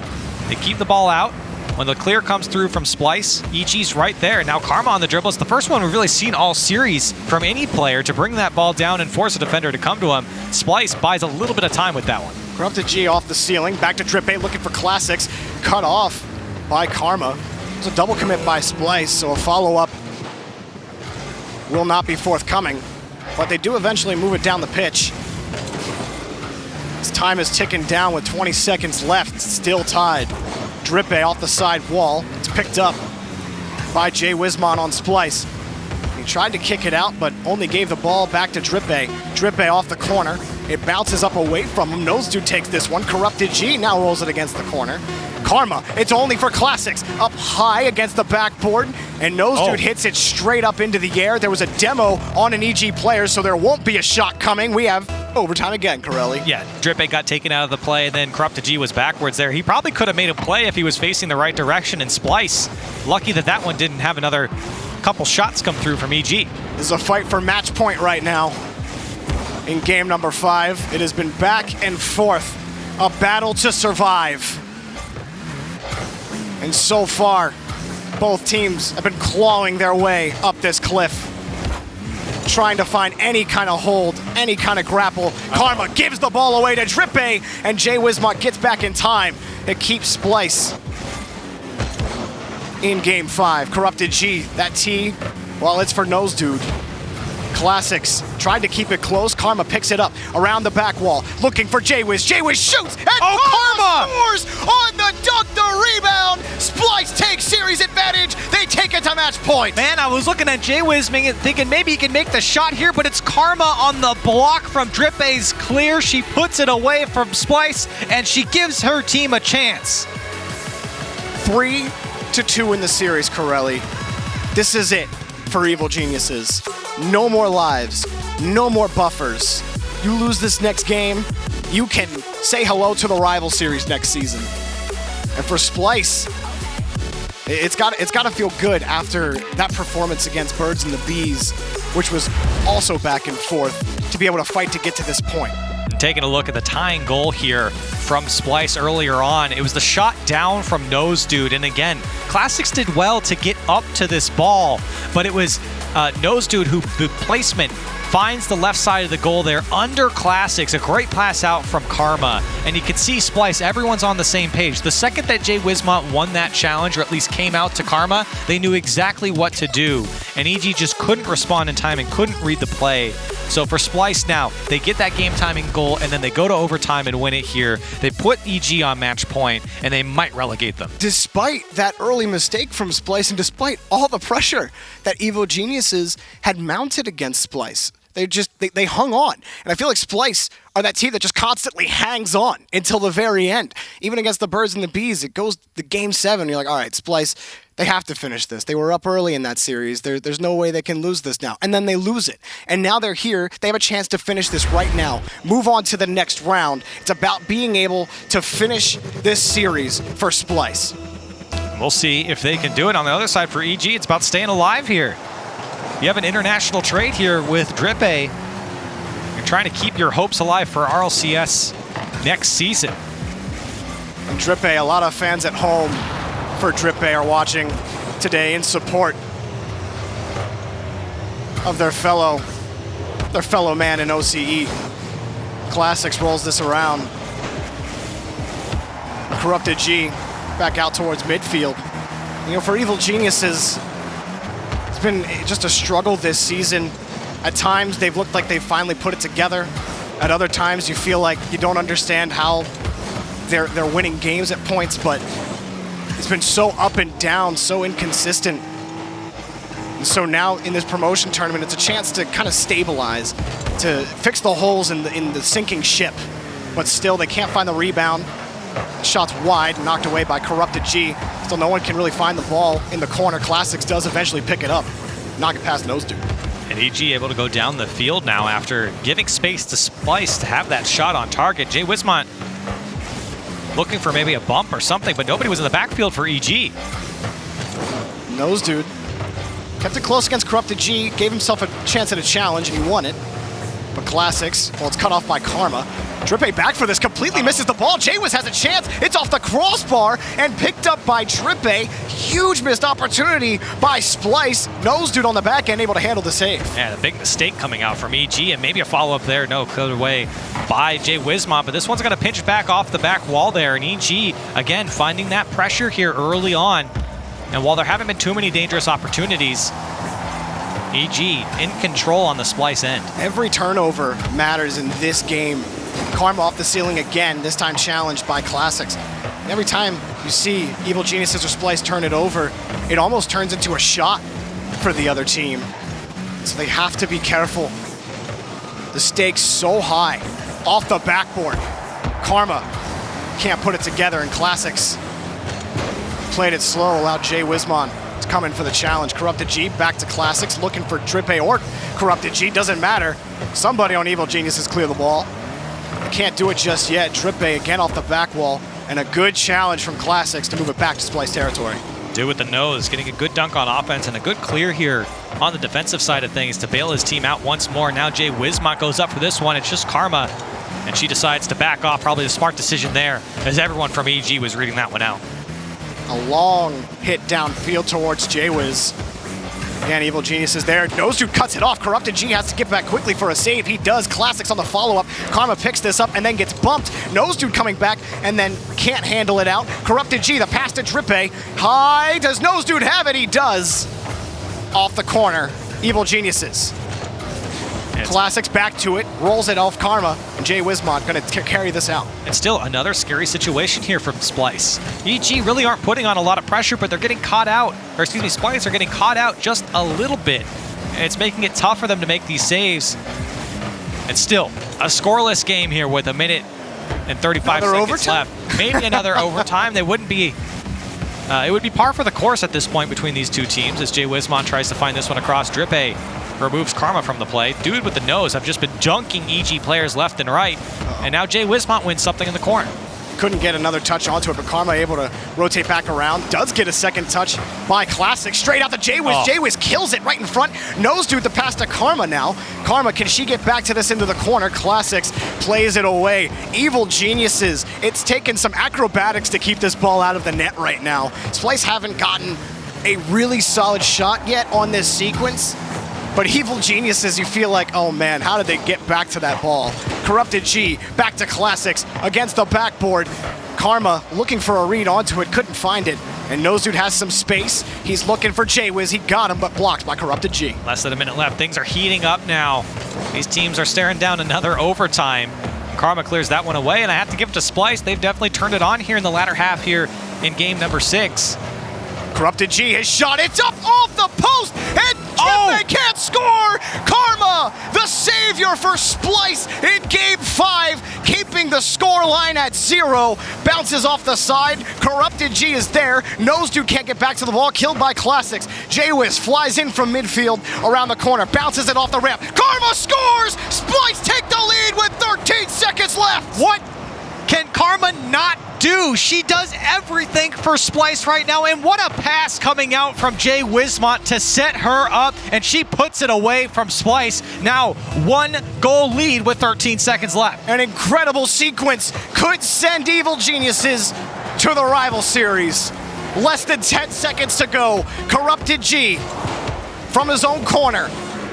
They keep the ball out. When the clear comes through from Splyce, EG's right there. Now Karma on the dribble. It's the first one we've really seen all series from any player to bring that ball down and force a defender to come to him. Splyce buys a little bit of time with that one. Corrupted G off the ceiling. Back to Drippe looking for Classics. Cut off by Karma. It's a double commit by Splyce, so a follow-up will not be forthcoming. But they do eventually move it down the pitch. As time is ticking down with 20 seconds left, still tied. Drippe off the side wall. It's picked up by Jay Wismont on Splyce. He tried to kick it out, but only gave the ball back to Drippe. Drippe off the corner. It bounces up away from him. Nose Dude takes this one. Corrupted G now rolls it against the corner. Karma, it's only for Classics. Up high against the backboard, and Nose Dude hits it straight up into the air. There was a demo on an EG player, so there won't be a shot coming. We have overtime again, Corelli. Yeah, Drippe got taken out of the play, and then Corrupted G was backwards there. He probably could have made a play if he was facing the right direction, and Splyce, lucky that that one didn't have another couple shots come through from EG. This is a fight for match point right now. In game number 5, it has been back and forth, a battle to survive. And so far, both teams have been clawing their way up this cliff, trying to find any kind of hold, any kind of grapple. Karma gives the ball away to Drippe, and Jay Wismont gets back in time. It keeps Splyce in game 5. Corrupted G, that T, well, it's for Nose Dude. Classics tried to keep it close. Karma picks it up around the back wall, looking for J-Wiz. J-Wiz shoots, and Karma scores on the dunk, the rebound. Splyce takes series advantage. They take it to match point. Man, I was looking at J-Wiz thinking maybe he can make the shot here, but it's Karma on the block from Drippay's clear. She puts it away from Splyce, and she gives her team a chance. 3-2 in the series, Corelli. This is it for Evil Geniuses. No more lives, no more buffers. You lose this next game, you can say hello to the rival series next season. And for Splyce, it's got to feel good after that performance against Birds and the Bees, which was also back and forth, to be able to fight to get to this point. Taking a look at the tying goal here from Splyce earlier on, it was the shot down from Nose Dude, and again, Classics did well to get up to this ball, but it was Nose Dude who the placement finds the left side of the goal there under Classics. A great pass out from Karma, and you can see Splyce, everyone's on the same page. The second that Jay Wismont won that challenge, or at least came out to Karma, they knew exactly what to do, and EG just couldn't respond in time and couldn't read the play. So for Splyce now, they get that game timing goal, and then they go to overtime and win it here. They put EG on match point, and they might relegate them. Despite that early mistake from Splyce, and despite all the pressure that Evil Geniuses had mounted against Splyce, they hung on. And I feel like Splyce are that team that just constantly hangs on until the very end. Even against the Birds and the Bees, it goes to game 7. You're like, all right, Splyce, they have to finish this. They were up early in that series. There's no way they can lose this now. And then they lose it. And now they're here. They have a chance to finish this right now. Move on to the next round. It's about being able to finish this series for Splyce. We'll see if they can do it. On the other side for EG, it's about staying alive here. You have an international trade here with Drippay. You're trying to keep your hopes alive for RLCS next season. And Drippay, a lot of fans at home for Drippay are watching today in support of their fellow man in OCE. Classics rolls this around. Corrupted G back out towards midfield. You know, for Evil Geniuses, it's been just a struggle this season. At times, they've looked like they've finally put it together. At other times, you feel like you don't understand how they're winning games at points, but it's been so up and down, so inconsistent. And so now in this promotion tournament, it's a chance to kind of stabilize, to fix the holes in the sinking ship. But still, they can't find the rebound. Shots wide, knocked away by Corrupted G. Still, no one can really find the ball in the corner. Classics does eventually pick it up, knock it past Nose Dude. And EG able to go down the field now after giving space to Splyce to have that shot on target. Jay Wismont looking for maybe a bump or something, but nobody was in the backfield for EG. Nose Dude kept it close against Corrupted G, gave himself a chance at a challenge, and he won it. But Classics, well, it's cut off by Karma. Drippay back for this, completely misses the ball. J-Wiz has a chance. It's off the crossbar and picked up by Drippay. Huge missed opportunity by Splyce. Nose Dude on the back end, able to handle the save. Yeah, a big mistake coming out from EG, and maybe a follow-up there. No, cleared away by Jay Wismont, but this one's going to pinch back off the back wall there, and EG, again, finding that pressure here early on. And while there haven't been too many dangerous opportunities, EG in control on the Splyce end. Every turnover matters in this game. Karma off the ceiling again, this time challenged by Classics. And every time you see Evil Geniuses or Splyce turn it over, it almost turns into a shot for the other team. So they have to be careful. The stakes so high. Off the backboard. Karma can't put it together, and Classics played it slow, allowed Jay Wismont to come in for the challenge. Corrupted G back to Classics, looking for Drippay or Corrupted G, doesn't matter. Somebody on Evil Geniuses clear the ball. Can't do it just yet. Drippay again off the back wall, and a good challenge from Classics to move it back to Splyce territory. Do with the nose, getting a good dunk on offense and a good clear here on the defensive side of things to bail his team out once more. Now Jay Wismont goes up for this one. It's just Karma, and she decides to back off. Probably the smart decision there, as everyone from EG was reading that one out. A long hit downfield towards J-Wiz. Again, Evil Geniuses there. Nose Dude cuts it off. Corrupted G has to get back quickly for a save. He does. Classics on the follow-up. Karma picks this up and then gets bumped. Nose Dude coming back and then can't handle it out. Corrupted G, the pass to Drippay. High. Does Nose Dude have it? He does. Off the corner. Evil Geniuses Classics back to it, rolls it off Karma, and Jay Wismont gonna carry this out. It's still another scary situation here from Splyce. EG really aren't putting on a lot of pressure, but they're getting caught out, or excuse me, Splyce are getting caught out just a little bit. And it's making it tough for them to make these saves. It's still a scoreless game here with 1 minute and 35 seconds left. Maybe another overtime. They wouldn't be. It would be par for the course at this point between these two teams as Jay Wismont tries to find this one across. Drippe removes Karma from the play. Dude with the nose have just been junking EG players left and right. And now Jay Wismont wins something in the corner. Couldn't get another touch onto it, but Karma able to rotate back around. Does get a second touch by Classic. Straight out to Jaywiz. Oh. Jaywiz kills it right in front. Nose dude the pass to Karma now. Karma, can she get back to this into the corner? Classics plays it away. Evil Geniuses. It's taken some acrobatics to keep this ball out of the net right now. Splyce haven't gotten a really solid shot yet on this sequence. But Evil Geniuses, you feel like, oh man, how did they get back to that ball? Corrupted G, back to Classics, against the backboard. Karma looking for a read onto it, couldn't find it. And Nose Dude has some space. He's looking for Jaywiz. He got him, but blocked by Corrupted G. Less than a minute left. Things are heating up now. These teams are staring down another overtime. Karma clears that one away, and I have to give it to Splyce. They've definitely turned it on here in the latter half here in game number 6. Corrupted G has shot. It's up off the post, and Drippe can't score. Karma, the savior for Splyce in game 5, keeping the score line at 0. Bounces off the side. Corrupted G is there. Nose Dude can't get back to the ball. Killed by Classics. Jaywiz flies in from midfield around the corner. Bounces it off the ramp. Karma scores. Splyce take the lead with 13 seconds left. What can Karma not do? She does everything for Splyce right now, and what a pass coming out from Jay Wismont to set her up, and she puts it away from Splyce. Now 1 goal lead with 13 seconds left. An incredible sequence could send Evil Geniuses to the rival series. Less than 10 seconds to go. Corrupted G from his own corner.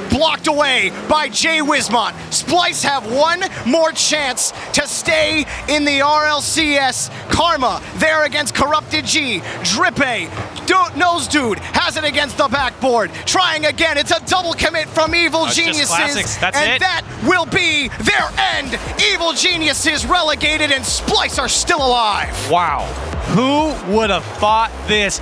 Blocked away by Jay Wismont. Splyce have one more chance to stay in the RLCS. Karma there against Corrupted G. Drippe, Nose Dude has it against the backboard. Trying again. It's a double commit from Evil Geniuses. And that will be their end. Evil Geniuses relegated and Splyce are still alive. Wow. Who would have thought this?